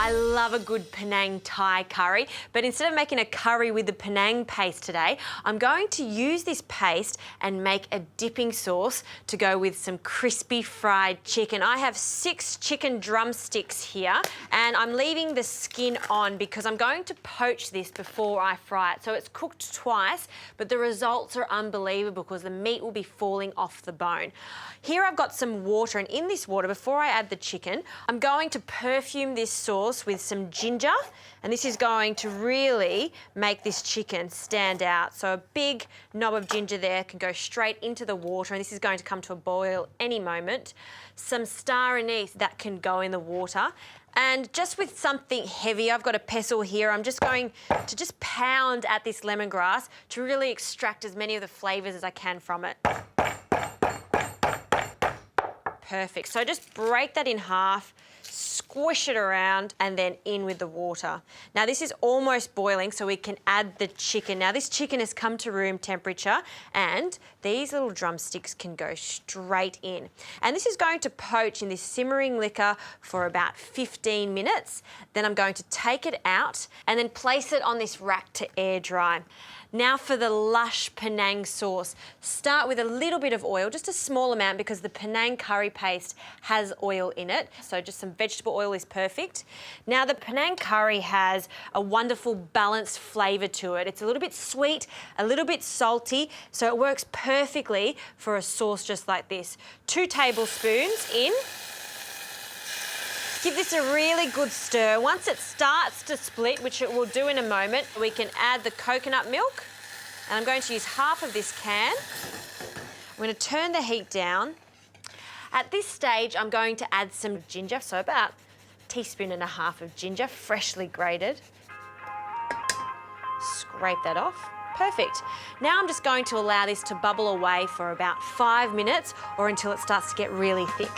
I love a good Penang Thai curry, but instead of making a curry with the Penang paste today, I'm going to use this paste and make a dipping sauce to go with some crispy fried chicken. I have 6 chicken drumsticks here, and I'm leaving the skin on because I'm going to poach this before I fry it. So it's cooked twice, but the results are unbelievable because the meat will be falling off the bone. Here I've got some water, and in this water, before I add the chicken, I'm going to perfume this sauce with some ginger, and this is going to really make this chicken stand out. So a big knob of ginger there can go straight into the water, and this is going to come to a boil any moment. Some star anise that can go in the water. And just with something heavy, I've got a pestle here. I'm just going to pound at this lemongrass to really extract as many of the flavours as I can from it. Perfect. So just break that in half, squish it around, and then in with the water. Now this is almost boiling, so we can add the chicken. Now this chicken has come to room temperature, and these little drumsticks can go straight in. And this is going to poach in this simmering liquor for about 15 minutes. Then I'm going to take it out and then place it on this rack to air dry. Now for the lush Penang sauce. Start with a little bit of oil, just a small amount because the Penang curry paste has oil in it. So just some vegetable oil is perfect. Now the Penang curry has a wonderful balanced flavour to it. It's a little bit sweet, a little bit salty, so it works perfectly for a sauce just like this. 2 tablespoons in. Give this a really good stir. Once it starts to split, which it will do in a moment, we can add the coconut milk. And I'm going to use half of this can. I'm going to turn the heat down. At this stage, I'm going to add some ginger, so about 1.5 teaspoons of ginger, freshly grated. Scrape that off. Perfect. Now I'm just going to allow this to bubble away for about 5 minutes or until it starts to get really thick.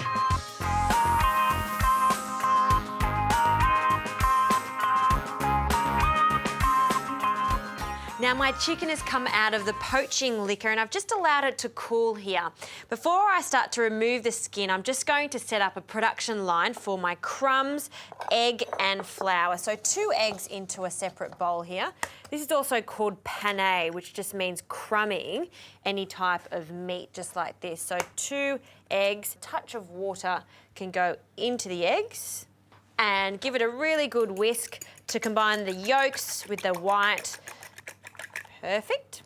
Now my chicken has come out of the poaching liquor and I've just allowed it to cool here. Before I start to remove the skin, I'm just going to set up a production line for my crumbs, egg and flour. So 2 eggs into a separate bowl here. This is also called pané, which just means crumbing any type of meat, just like this. So 2 eggs, a touch of water can go into the eggs and give it a really good whisk to combine the yolks with the white. Perfect.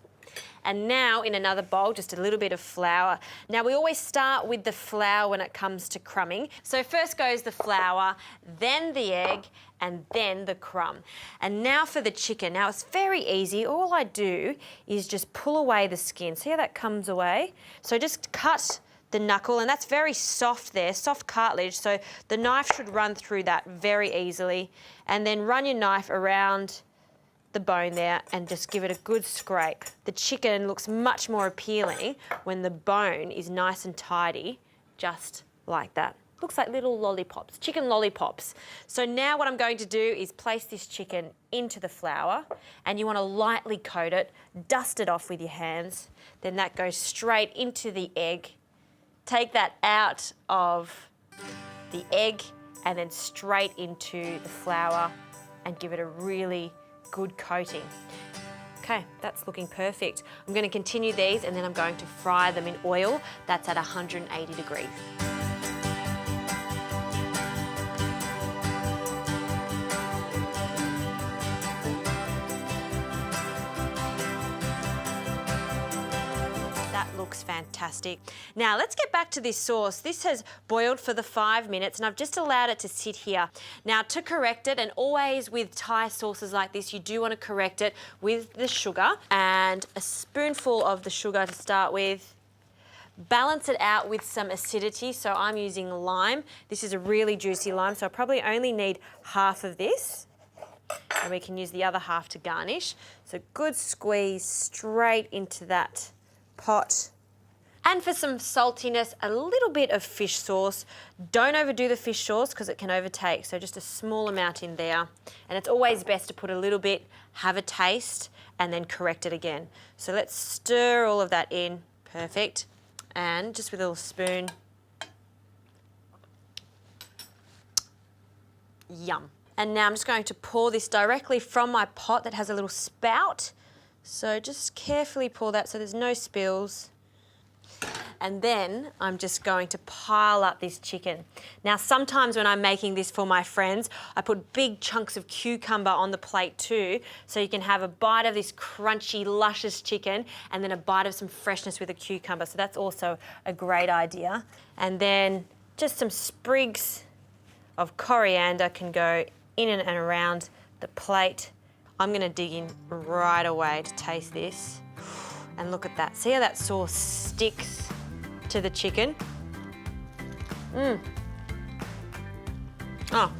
And now in another bowl, just a little bit of flour. Now we always start with the flour when it comes to crumbing. So first goes the flour, then the egg, and then the crumb. And now for the chicken. Now it's very easy. All I do is just pull away the skin. See how that comes away? So just cut the knuckle, and that's very soft there, soft cartilage, so the knife should run through that very easily. And then run your knife around the bone there and just give it a good scrape. The chicken looks much more appealing when the bone is nice and tidy, just like that. Looks like little lollipops, chicken lollipops. So now what I'm going to do is place this chicken into the flour, and you want to lightly coat it, dust it off with your hands, then that goes straight into the egg. Take that out of the egg and then straight into the flour and give it a really good coating. Okay, that's looking perfect. I'm going to continue these and then I'm going to fry them in oil. That's at 180 degrees. Looks fantastic. Now let's get back to this sauce. This has boiled for the 5 minutes and I've just allowed it to sit here. Now to correct it, and always with Thai sauces like this, you do want to correct it with the sugar, and a spoonful of the sugar to start with. Balance it out with some acidity, so I'm using lime. This is a really juicy lime, so I probably only need half of this. And we can use the other half to garnish. So good squeeze straight into that pot. And for some saltiness, a little bit of fish sauce. Don't overdo the fish sauce because it can overtake, so just a small amount in there. And it's always best to put a little bit, have a taste, and then correct it again. So let's stir all of that in. Perfect. And just with a little spoon. Yum. And now I'm just going to pour this directly from my pot that has a little spout. So just carefully pour that so there's no spills. And then I'm just going to pile up this chicken. Now, sometimes when I'm making this for my friends, I put big chunks of cucumber on the plate too, so you can have a bite of this crunchy, luscious chicken and then a bite of some freshness with a cucumber. So that's also a great idea. And then just some sprigs of coriander can go in and around the plate. I'm gonna dig in right away to taste this. And look at that. See how that sauce sticks to the chicken? Oh,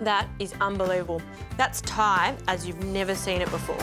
that is unbelievable. That's Thai as you've never seen it before.